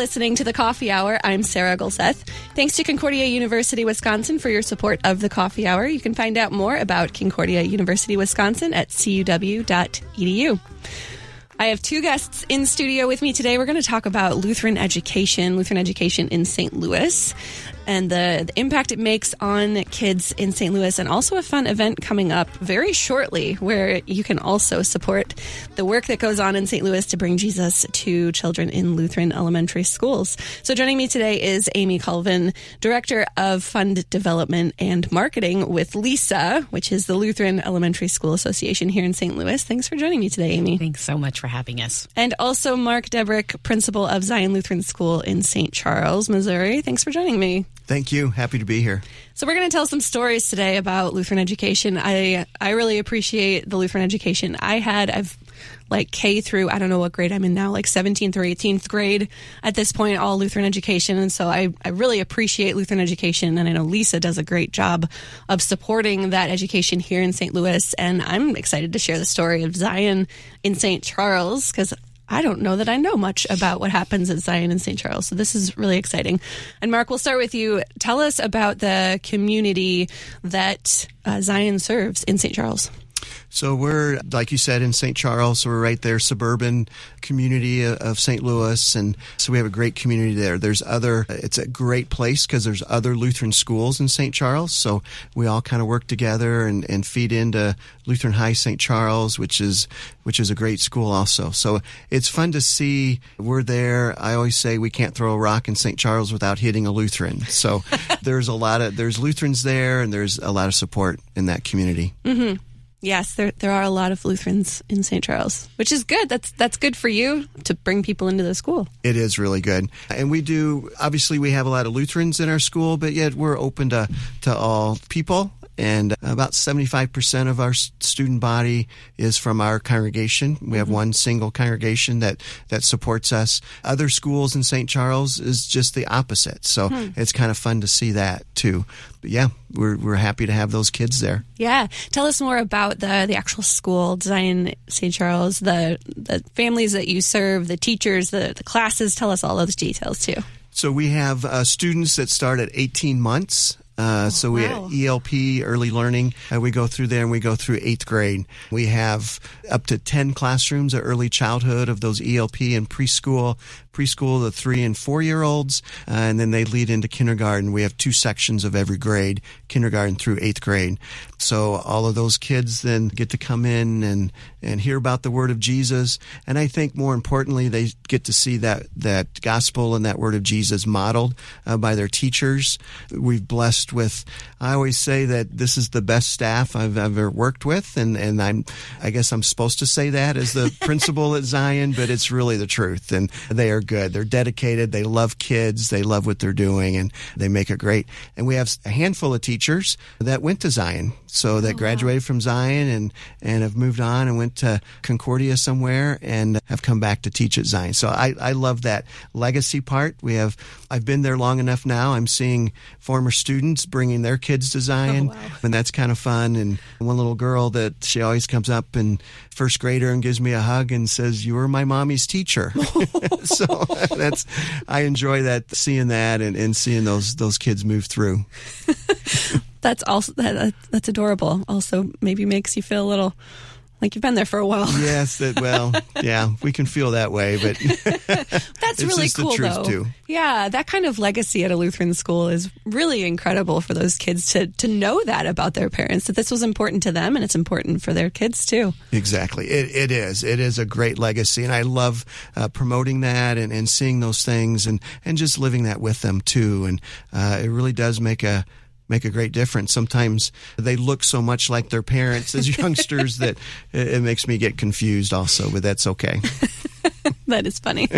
listening to The Coffee Hour. I'm Sarah Gulseth. Thanks to Concordia University, Wisconsin for your support of The Coffee Hour. You can find out more about Concordia University, Wisconsin at cuw.edu. I have two guests in studio with me today. We're going to talk about Lutheran education in St. Louis, and the impact it makes on kids in St. Louis, and also a fun event coming up very shortly where you can also support the work that goes on in St. Louis to bring Jesus to children in Lutheran Elementary Schools. So joining me today is Amee Colvin, Director of Fund Development and Marketing with LESA, which is the Lutheran Elementary School Association here in St. Louis. Thanks for joining me today, Amee. Thanks so much for having us. And also Mark Debrick, Principal of Zion Lutheran School in St. Charles, Missouri. Thanks for joining me. Thank you. Happy to be here. So we're going to tell some stories today about Lutheran education. I really appreciate the Lutheran education I had. I've like K through, I don't know what grade I'm in now, like 17th or 18th grade at this point, all Lutheran education. And so I really appreciate Lutheran education. And I know LESA does a great job of supporting that education here in St. Louis. And I'm excited to share the story of Zion in St. Charles because I don't know that I know much about what happens at Zion in St. Charles. So this is really exciting. And Mark, we'll start with you. Tell us about the community that Zion serves in St. Charles. So we're, like you said, in St. Charles. So we're right there, suburban community of St. Louis. And so we have a great community there. It's a great place because there's other Lutheran schools in St. Charles. So we all kind of work together and feed into Lutheran High St. Charles, which is a great school also. So it's fun to see. We're there. I always say we can't throw a rock in St. Charles without hitting a Lutheran. So there's Lutherans there, and there's a lot of support in that community. Mm-hmm. Yes, there are a lot of Lutherans in St. Charles, which is good. That's good for you to bring people into the school. It is really good. And obviously we have a lot of Lutherans in our school, but yet we're open to all people. And about 75% of our student body is from our congregation. We have one single congregation that supports us. Other schools in St. Charles is just the opposite. So it's kind of fun to see that too. But yeah, we're happy to have those kids there. Yeah. Tell us more about the actual school, Zion St. Charles, the families that you serve, the teachers, the classes. Tell us all those details too. So we have students that start at 18 months. So we have ELP, early learning. We go through there and we go through 8th grade. We have up to 10 classrooms of early childhood of those ELP and preschool, the 3 and 4-year-olds, and then they lead into kindergarten. We have 2 sections of every grade, kindergarten through 8th grade. So all of those kids then get to come in and hear about the Word of Jesus. And I think more importantly, they get to see that gospel and that Word of Jesus modeled by their teachers. We've blessed with, I always say that this is the best staff I've ever worked with. And I guess I'm supposed to say that as the principal at Zion, but it's really the truth. And they are good. They're dedicated. They love kids. They love what they're doing, and they make it great. And we have a handful of teachers that went to Zion, so that graduated from Zion and have moved on and went to Concordia somewhere and have come back to teach at Zion. So I love that legacy part. I've been there long enough now. I'm seeing former students bringing their kids to Zion, and that's kind of fun. And one little girl that she always comes up in first grader and gives me a hug and says, "You were my mommy's teacher." So I enjoy that, seeing that and seeing those kids move through. That's that's adorable. Also, maybe makes you feel a little like you've been there for a while. Yes, we can feel that way, but that's really cool, the truth, though. Too. Yeah, that kind of legacy at a Lutheran school is really incredible for those kids to know that about their parents, that this was important to them, and it's important for their kids too. Exactly, it is. It is a great legacy, and I love promoting that and seeing those things and just living that with them too. And it really does make a great difference. Sometimes they look so much like their parents as youngsters that it makes me get confused also, but that's okay. That is funny.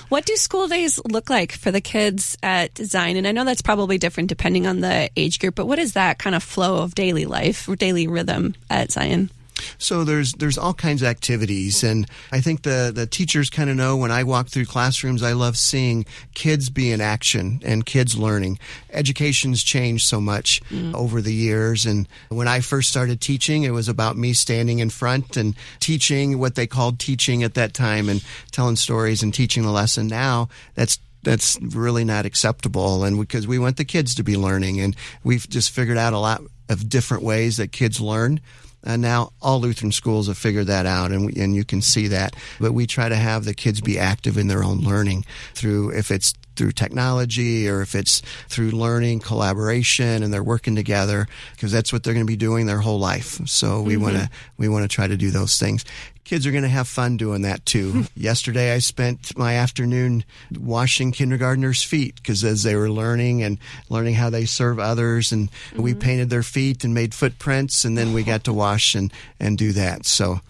What do school days look like for the kids at Zion? And I know that's probably different depending on the age group, but what is that kind of flow of daily life or daily rhythm at Zion? So there's all kinds of activities, and I think the teachers kind of know when I walk through classrooms, I love seeing kids be in action and kids learning. Education's changed so much over the years, and when I first started teaching, it was about me standing in front and teaching what they called teaching at that time and telling stories and teaching the lesson. Now that's that's really not acceptable. And because we want the kids to be learning, and we've just figured out a lot of different ways that kids learn. And now all Lutheran schools have figured that out, and you can see that. But we try to have the kids be active in their own learning if it's through technology or if it's through learning, collaboration, and they're working together, because that's what they're going to be doing their whole life. So we want to try to do those things. Kids are going to have fun doing that too. Yesterday I spent my afternoon washing kindergartners' feet, because as they were learning how they serve others, and we painted their feet and made footprints, and then we got to wash and do that. So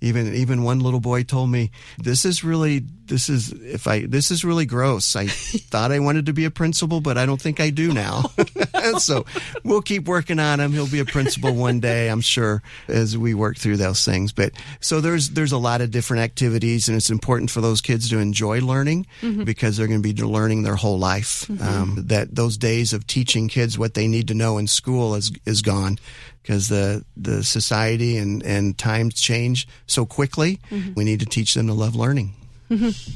even one little boy told me, this is really gross. I thought I wanted to be a principal, but I don't think I do now. So we'll keep working on him. He'll be a principal one day, I'm sure, as we work through those things. But so there's a lot of different activities, and it's important for those kids to enjoy learning, because they're going to be learning their whole life. That those days of teaching kids what they need to know in school is gone, because the society and times change so quickly. We need to teach them to love learning.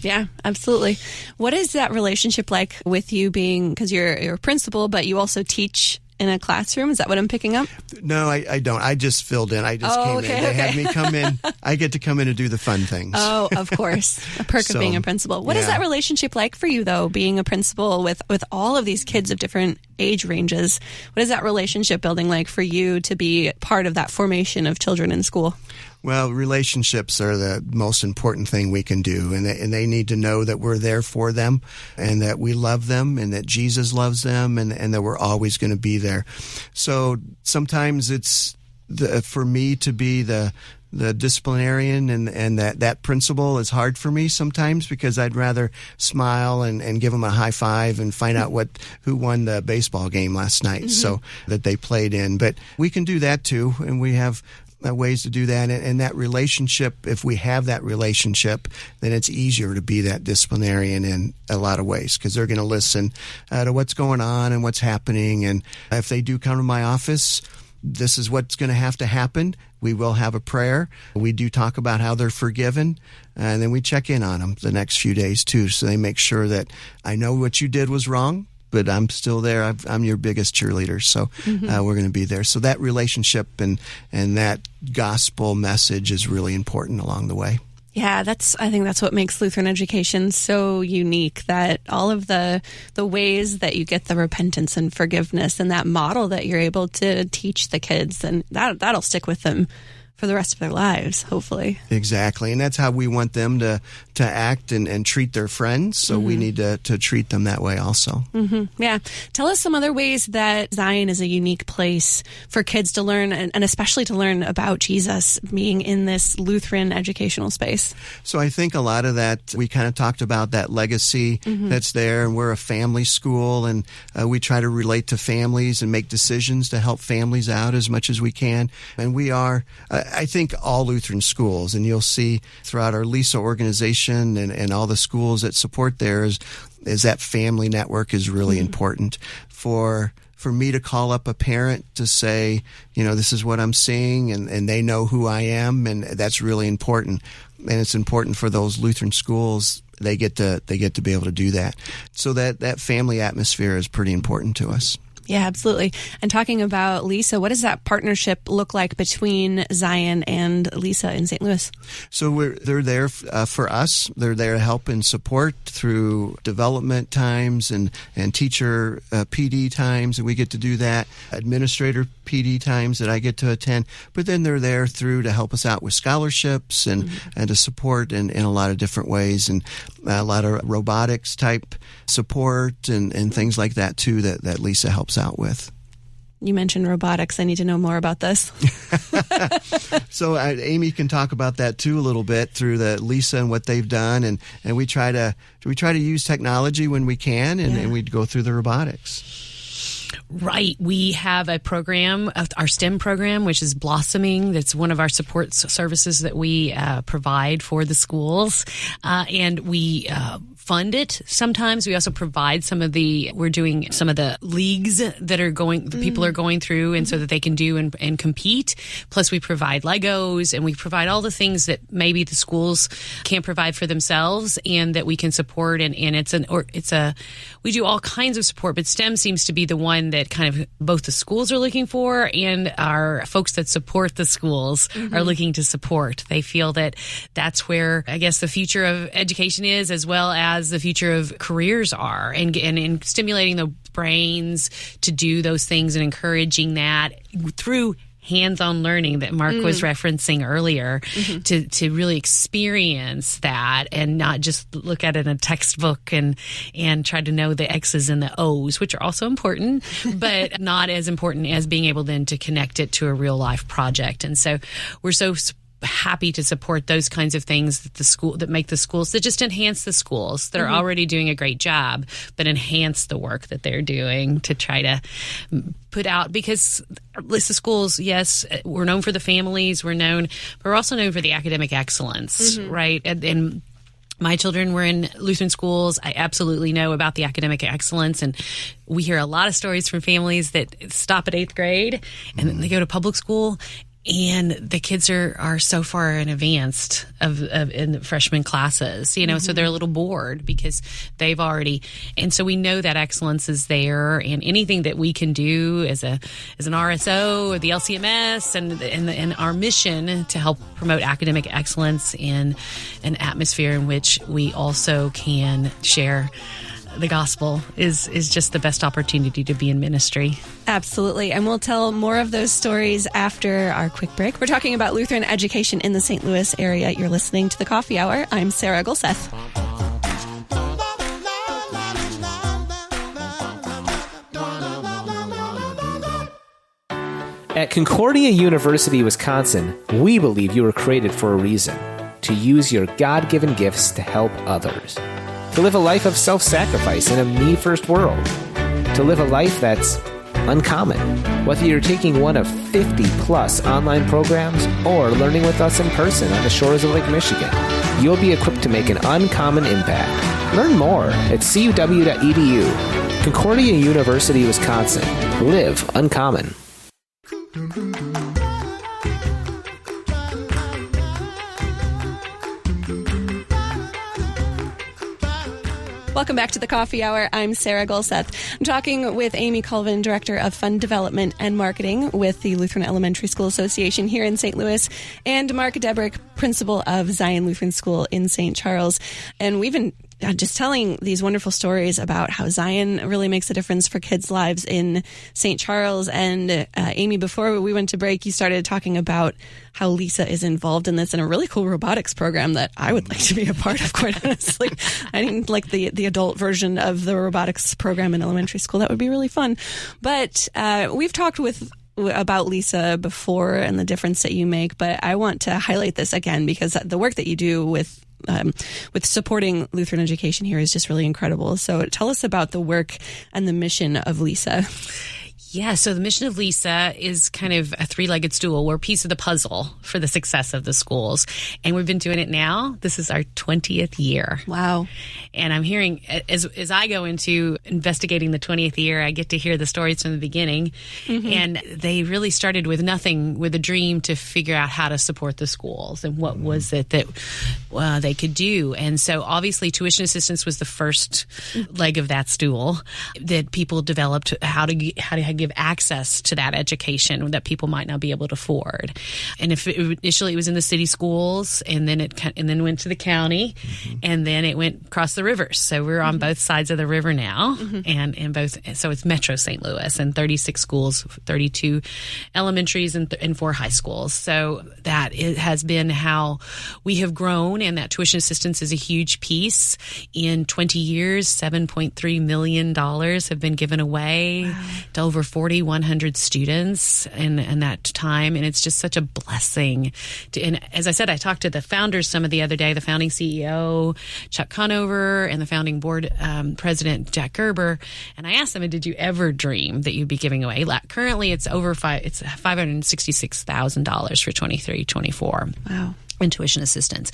Yeah, absolutely. What is that relationship like with you being, because you're a principal, but you also teach in a classroom? Is that what I'm picking up? No, I don't. I just filled in. I just came in. They had me come in. I get to come in and do the fun things. Oh, of course. A perk of being a principal. What is that relationship like for you, though, being a principal with all of these kids of different age ranges? What is that relationship building like for you to be part of that formation of children in school? Well, relationships are the most important thing we can do, and they need to know that we're there for them, and that we love them, and that Jesus loves them, and that we're always going to be there. So sometimes it's for me to be the disciplinarian, and that principal is hard for me sometimes, because I'd rather smile and give them a high five and find out who won the baseball game last night, so that they played in. But we can do that too, and we have ways to do that. And that relationship, if we have that relationship, then it's easier to be that disciplinarian in a lot of ways, because they're going to listen to what's going on and what's happening. And if they do come to my office, this is what's going to have to happen. We will have a prayer. We do talk about how they're forgiven, and then we check in on them the next few days too, so they make sure that I know what you did was wrong, but I'm still there. I'm your biggest cheerleader, so we're going to be there. So that relationship and that gospel message is really important along the way. Yeah, I think that's what makes Lutheran education so unique, that all of the ways that you get the repentance and forgiveness, and that model that you're able to teach the kids, and that'll stick with them for the rest of their lives, hopefully. Exactly. And that's how we want them to act and treat their friends. So we need to treat them that way also. Yeah. Tell us some other ways that Zion is a unique place for kids to learn, and especially to learn about Jesus, being in this Lutheran educational space. So I think a lot of that, we kind of talked about that legacy that's there, and we're a family school, and we try to relate to families and make decisions to help families out as much as we can. And we are, I think all Lutheran schools, and you'll see throughout our LESA organization and all the schools that support there, is that family network is really important. For me to call up a parent to say, this is what I'm seeing, and they know who I am, and that's really important. And it's important for those Lutheran schools. They get to be able to do that. So that family atmosphere is pretty important to us. Yeah, absolutely. And talking about LESA, what does that partnership look like between Zion and LESA in St. Louis? So they're there for us. They're there to help and support through development times and teacher PD times, and we get to do that. Administrator PD times that I get to attend. But then they're there to help us out with scholarships and to support in a lot of different ways, and a lot of robotics type support and things like that too that LESA helps out with. You mentioned robotics. I need to know more about this. So Amy can talk about that too a little bit through the LESA and what they've done, and we try to use technology when we can, and we go through the robotics. Right. We have a program, our STEM program, which is blossoming. That's one of our support services that we provide for the schools. And we fund it sometimes. We also provide we're doing some of the leagues that people are going through, and so that they can do and compete. Plus we provide Legos, and we provide all the things that maybe the schools can't provide for themselves and that we can support. And we do all kinds of support, but STEM seems to be the one that kind of both the schools are looking for and our folks that support the schools are looking to support. They feel that that's where, I guess, the future of education is, as well as the future of careers are, and stimulating the brains to do those things and encouraging that through hands-on learning that Mark was referencing earlier, to really experience that and not just look at it in a textbook and try to know the X's and the O's, which are also important, but not as important as being able then to connect it to a real-life project. And so we're so happy to support those kinds of things that make the schools, that just enhance the schools that are already doing a great job, but enhance the work that they're doing to try to put out. Because LESA schools, yes, we're known for the families, but we're also known for the academic excellence, right? And my children were in Lutheran schools. I absolutely know about the academic excellence, and we hear a lot of stories from families that stop at 8th grade and then they go to public school. And the kids are so far in advanced in the freshman classes, so they're a little bored because they've already, and so we know that excellence is there, and anything that we can do as an RSO or the LCMS and our mission to help promote academic excellence in an atmosphere in which we also can share the gospel is just the best opportunity to be in ministry. Absolutely. And we'll tell more of those stories after our quick break. We're talking about Lutheran education in the St. Louis area. You're listening to The Coffee Hour. I'm Sarah Gulseth. At Concordia University, Wisconsin, we believe you were created for a reason: to use your God-given gifts to help others. To live a life of self-sacrifice in a me-first world. To live a life that's uncommon. Whether you're taking one of 50-plus online programs or learning with us in person on the shores of Lake Michigan, you'll be equipped to make an uncommon impact. Learn more at cuw.edu. Concordia University, Wisconsin. Live uncommon. Welcome back to the Coffee Hour. I'm Sarah Gulseth. I'm talking with Amee Colvin, Director of Fund Development and Marketing with the Lutheran Elementary School Association here in St. Louis, and Mark Debrick, Principal of Zion Lutheran School in St. Charles. And we've been just telling these wonderful stories about how Zion really makes a difference for kids' lives in St. Charles. And Amee, before we went to break, you started talking about how LESA is involved in this and a really cool robotics program that I would like to be a part of, quite honestly. I didn't like the adult version of the robotics program in elementary school. That would be really fun. But we've talked about LESA before and the difference that you make, but I want to highlight this again because the work that you do with supporting Lutheran education here is just really incredible. So tell us about the work and the mission of LESA. Yeah, so the mission of LESA is kind of a three-legged stool. We're a piece of the puzzle for the success of the schools. And we've been doing it now. This is our 20th year. Wow. And I'm hearing, as I go into investigating the 20th year, I get to hear the stories from the beginning. And they really started with nothing, with a dream to figure out how to support the schools and what was it that they could do. And so obviously tuition assistance was the first leg of that stool that people developed, how to give access to that education that people might not be able to afford. And initially it was in the city schools, and then went to the county, and then it went across the rivers. So we're on both sides of the river now, and in both. So it's Metro St. Louis and 36 schools, 32 elementaries and 4 high schools. So that has been how we have grown, and that tuition assistance is a huge piece. In 20 years, $7.3 million have been given away to over 4,100 students in that time. And it's just such a blessing. And as I said, I talked to the founders some of the other day, the founding CEO, Chuck Conover, and the founding board president, Jack Gerber. And I asked them, did you ever dream that you'd be giving away? Currently, it's it's $566,000 for 23-24. Wow. In tuition assistance.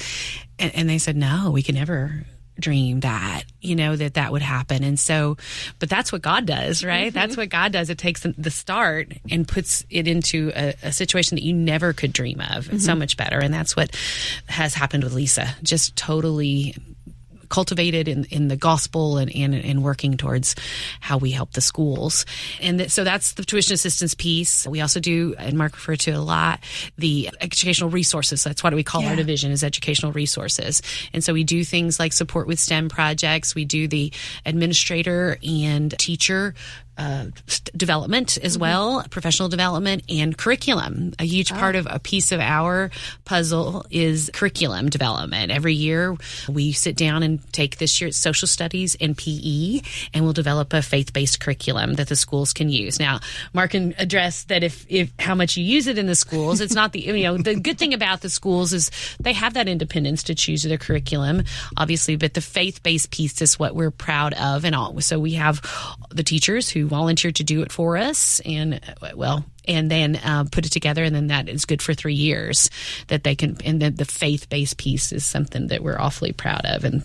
And they said, no, we can never dream that, that would happen. And so, but that's what God does, right? Mm-hmm. That's what God does. It takes the start and puts it into a situation that you never could dream of. Mm-hmm. So much better. And that's what has happened with LESA. Just totally cultivated in the gospel and working towards how we help the schools. And so that's the tuition assistance piece. We also do, and Mark referred to a lot, the educational resources. That's what we call our division, is educational resources. And so we do things like support with STEM projects. We do the administrator and teacher development as well, professional development, and curriculum. A huge part of a piece of our puzzle is curriculum development. Every year we sit down and take, this year it's social studies and PE, and we'll develop a faith-based curriculum that the schools can use. Now, Mark can address that if how much you use it in the schools. It's not the good thing about the schools is they have that independence to choose their curriculum, obviously, but the faith-based piece is what we're proud of. And all. So we have the teachers who volunteer to do it for us, and then put it together, and then that is good for 3 years that they can. And then the faith-based piece is something that we're awfully proud of and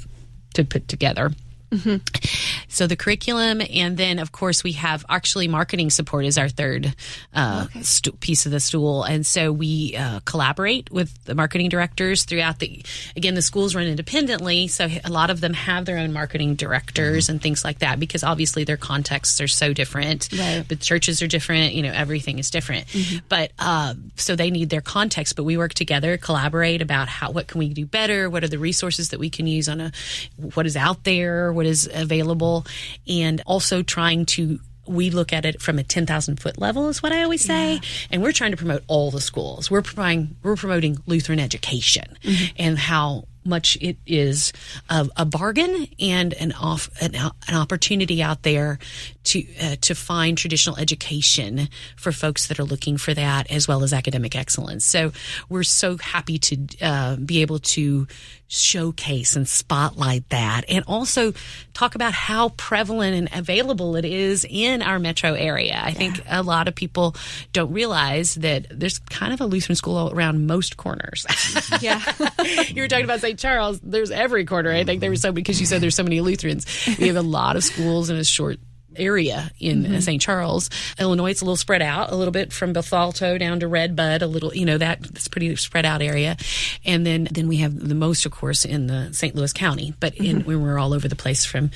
to put together. Mm-hmm. So the curriculum, and then of course we have actually marketing support is our third piece of the stool, and so we collaborate with the marketing directors throughout the schools run independently, so a lot of them have their own marketing directors and things like that, because obviously their contexts are so different. Right. But churches are different, everything is different. Mm-hmm. But so they need their context, but we work together, collaborate about what can we do better, what are the resources that we can use what is out there, what is available, and also we look at it from a 10,000-foot level is what I always say. Yeah. And we're trying to promote all the schools. We're promoting Lutheran education, mm-hmm. and how much it is a bargain and an opportunity out there to find traditional education for folks that are looking for that, as well as academic excellence. So we're so happy to be able to showcase and spotlight that, and also talk about how prevalent and available it is in our metro area. I think a lot of people don't realize that there's kind of a Lutheran school around most corners. Yeah. You were talking about St. Charles. There's every corner. I think because you said there's so many Lutherans. We have a lot of schools in a short area in St. Charles. Illinois, it's a little spread out a little bit from Bethalto down to Redbud, a little, that's pretty spread out area. And then we have the most, of course, in the St. Louis County, but when we're all over the place from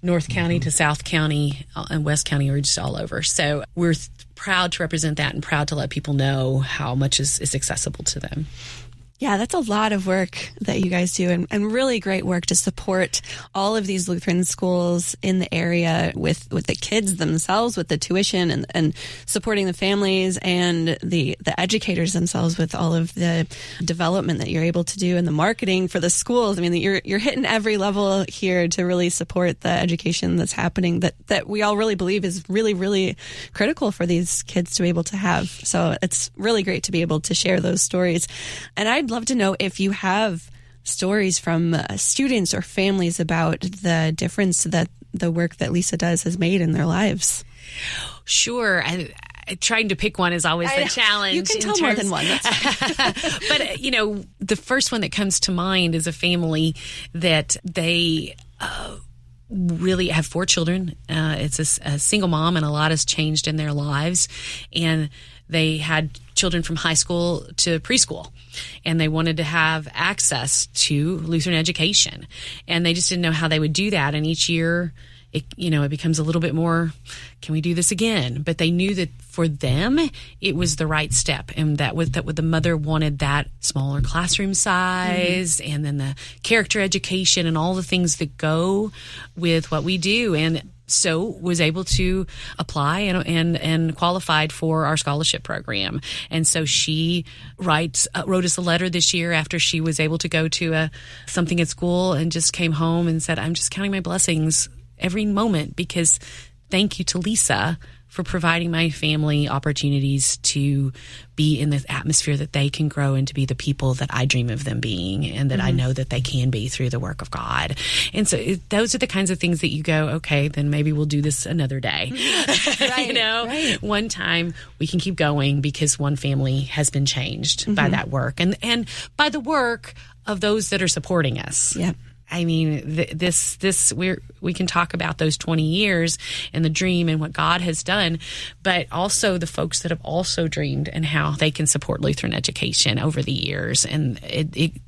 North County to South County and West County, we're just all over. So we're proud to represent that and proud to let people know how much is accessible to them. Yeah, that's a lot of work that you guys do, and really great work to support all of these Lutheran schools in the area with the kids themselves, with the tuition and supporting the families and the educators themselves with all of the development that you're able to do and the marketing for the schools. I mean, you're hitting every level here to really support the education that's happening that we all really believe is really, really critical for these kids to be able to have. So it's really great to be able to share those stories. And I'd love to know if you have stories from students or families about the difference that the work that LESA does has made in their lives. Sure. Trying to pick one is always the challenge. You can tell more than one. But, the first one that comes to mind is a family that they really have 4 children. It's a single mom, and a lot has changed in their lives. And they had children from high school to preschool, and they wanted to have access to Lutheran education, and they just didn't know how they would do that. And each year, it becomes a little bit more, can we do this again? But they knew that for them, it was the right step, and that the mother wanted that smaller classroom size, and then the character education and all the things that go with what we do. And so was able to apply and qualified for our scholarship program. And so she wrote us a letter this year after she was able to go to something at school, and just came home and said, I'm just counting my blessings every moment, because thank you to LESA for providing my family opportunities to be in the atmosphere that they can grow and to be the people that I dream of them being, and that I know that they can be through the work of God. And so those are the kinds of things that you go, okay, then maybe we'll do this another day. Right, right. One time we can keep going because one family has been changed by that work and by the work of those that are supporting us. Yep. I mean, we can talk about those 20 years and the dream and what God has done, but also the folks that have also dreamed and how they can support Lutheran education over the years. And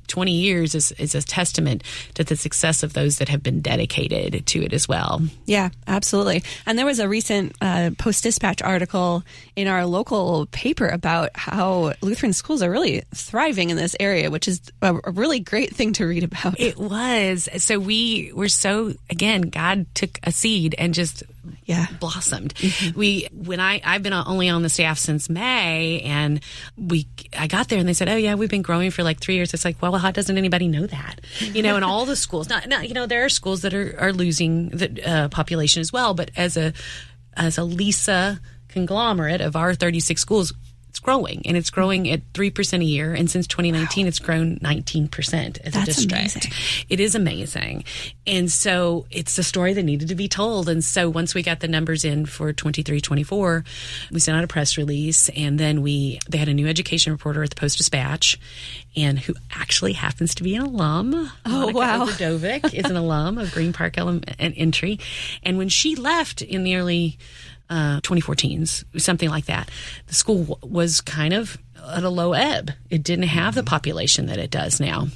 20 years is a testament to the success of those that have been dedicated to it as well. Yeah, absolutely. And there was a recent Post-Dispatch article in our local paper about how Lutheran schools are really thriving in this area, which is a really great thing to read about. It was. So we were again, God took a seed and just blossomed. Mm-hmm. I've been only on the staff since May, and I got there and they said, oh yeah, we've been growing for like 3 years. It's like, well, how doesn't anybody know that? And all the schools, there are schools that are losing the population as well, but as a LESA conglomerate of our 36 schools, it's growing, and it's growing at 3% a year. And since 2019, it's grown 19% as a district. Amazing. It is amazing. And so it's a story that needed to be told. And so once we got the numbers in for 23-24, we sent out a press release, and then they had a new education reporter at the Post-Dispatch, and who actually happens to be an alum. Oh, wow. Oberdovic is an alum of Green Park Elementary. And when she left in the early 2014s, something like that, the school was kind of at a low ebb. It didn't have the population that it does now.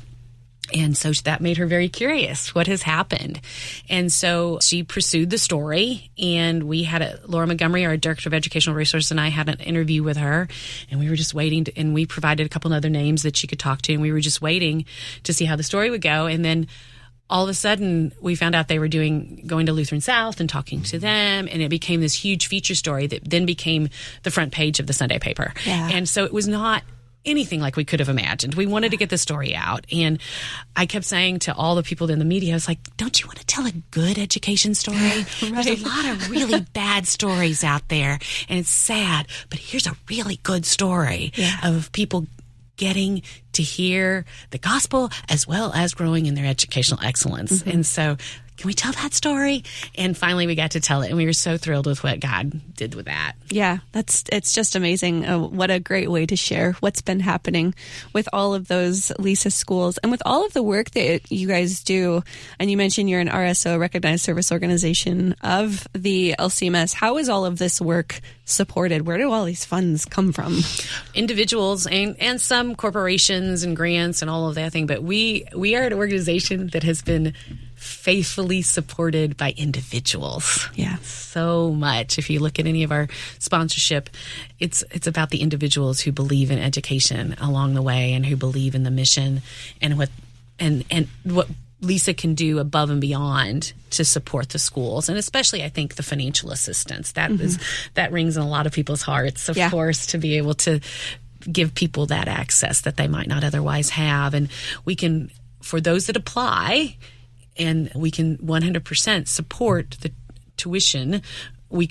And so that made her very curious. What has happened? And so she pursued the story, and we had Laura Montgomery, our Director of Educational Resources, and I had an interview with her, and we were just waiting and we provided a couple of other names that she could talk to, and we were just waiting to see how the story would go. And then all of a sudden, we found out they were going to Lutheran South and talking to them, and it became this huge feature story that then became the front page of the Sunday paper. Yeah. And so it was not anything like we could have imagined. We wanted to get the story out, and I kept saying to all the people in the media, I was like, don't you want to tell a good education story? Right. There's a lot of really bad stories out there, and it's sad, but here's a really good story of people getting to hear the gospel as well as growing in their educational excellence. Mm-hmm. And so, can we tell that story? And finally we got to tell it, and we were so thrilled with what God did with that. Yeah, it's just amazing. What a great way to share what's been happening with all of those LESA schools and with all of the work that you guys do. And you mentioned you're an RSO, Recognized Service Organization of the LCMS. How is all of this work supported? Where do all these funds come from? Individuals and some corporations and grants and all of that thing. But we are an organization that has been faithfully supported by individuals. Yeah. So much. If you look at any of our sponsorship, it's about the individuals who believe in education along the way and who believe in the mission and what LESA can do above and beyond to support the schools, and especially I think the financial assistance. That rings in a lot of people's hearts, of course, to be able to give people that access that they might not otherwise have. And we can, for those that apply, and we can 100% support the tuition,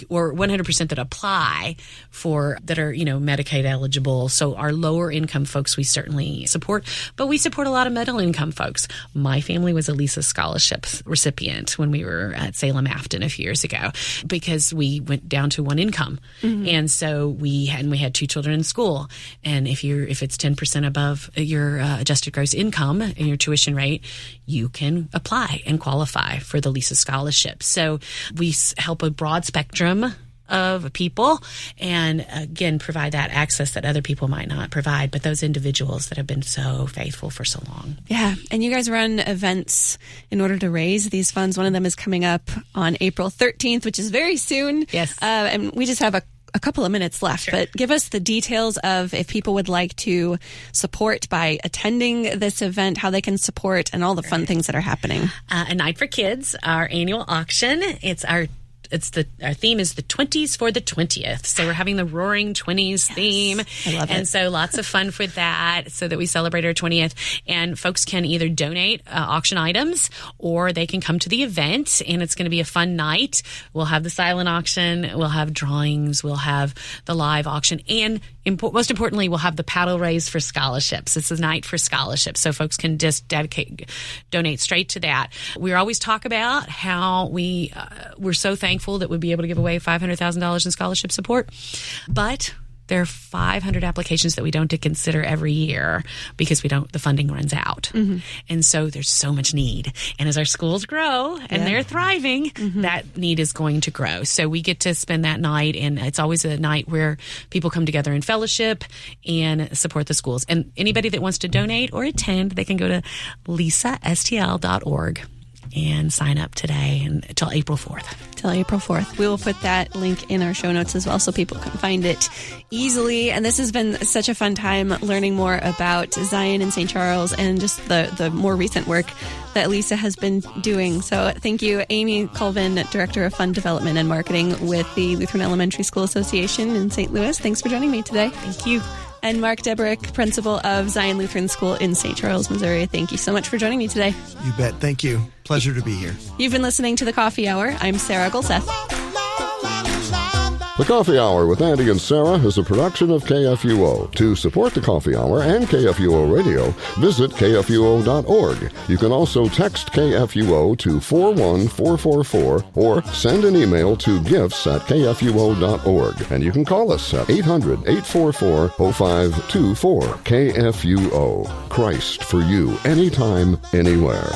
or 100% that apply for that are, Medicaid eligible. So our lower income folks we certainly support, but we support a lot of middle income folks. My family was a LESA scholarship recipient when we were at Salem Afton a few years ago because we went down to one income. Mm-hmm. And so we had 2 children in school. And if it's 10% above your adjusted gross income and your tuition rate, you can apply and qualify for the LESA scholarship. So we help a broad spectrum of people and, again, provide that access that other people might not provide, but those individuals that have been so faithful for so long. Yeah, and you guys run events in order to raise these funds. One of them is coming up on April 13th, which is very soon. Yes. And we just have a couple of minutes left, sure. But give us the details of if people would like to support by attending this event, how they can support, and all the fun things that are happening. A Night for Kids, our annual auction. Our theme is the 20s for the 20th. So we're having the Roaring 20s theme. I love it. And so lots of fun for that so that we celebrate our 20th. And folks can either donate auction items or they can come to the event, and it's going to be a fun night. We'll have the silent auction. We'll have drawings. We'll have the live auction. And most importantly, we'll have the paddle raise for scholarships. It's a night for scholarships. So folks can just donate straight to that. We always talk about how we're so thankful that we'd be able to give away $500,000 in scholarship support. But there are 500 applications that we don't consider every year because the funding runs out. And so there's so much need. And as our schools grow and they're thriving, that need is going to grow. So we get to spend that night, and it's always a night where people come together in fellowship and support the schools. And anybody that wants to donate or attend, they can go to LESA.org and sign up today until April 4th. Till April 4th. We will put that link in our show notes as well so people can find it easily. And this has been such a fun time learning more about Zion and St. Charles and just the more recent work that LESA has been doing. So thank you, Amee Colvin, Director of Fund Development and Marketing with the Lutheran Elementary School Association in St. Louis. Thanks for joining me today. Thank you. And Mark Debrick, Principal of Zion Lutheran School in St. Charles, Missouri. Thank you so much for joining me today. You bet. Thank you. Pleasure to be here. You've been listening to The Coffee Hour. I'm Sarah Golseth. The Coffee Hour with Andy and Sarah is a production of KFUO. To support the Coffee Hour and KFUO Radio, visit KFUO.org. You can also text KFUO to 41444 or send an email to gifts@KFUO.org. And you can call us at 800-844-0524. KFUO. Christ for you, anytime, anywhere.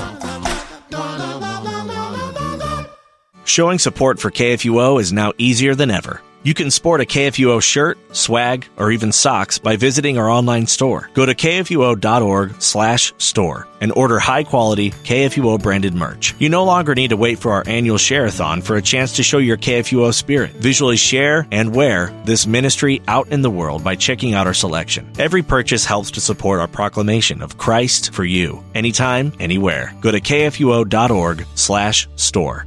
Showing support for KFUO is now easier than ever. You can sport a KFUO shirt, swag, or even socks by visiting our online store. Go to kfuo.org/store and order high-quality KFUO-branded merch. You no longer need to wait for our annual share-a-thon for a chance to show your KFUO spirit. Visually share and wear this ministry out in the world by checking out our selection. Every purchase helps to support our proclamation of Christ for you, anytime, anywhere. Go to kfuo.org/store.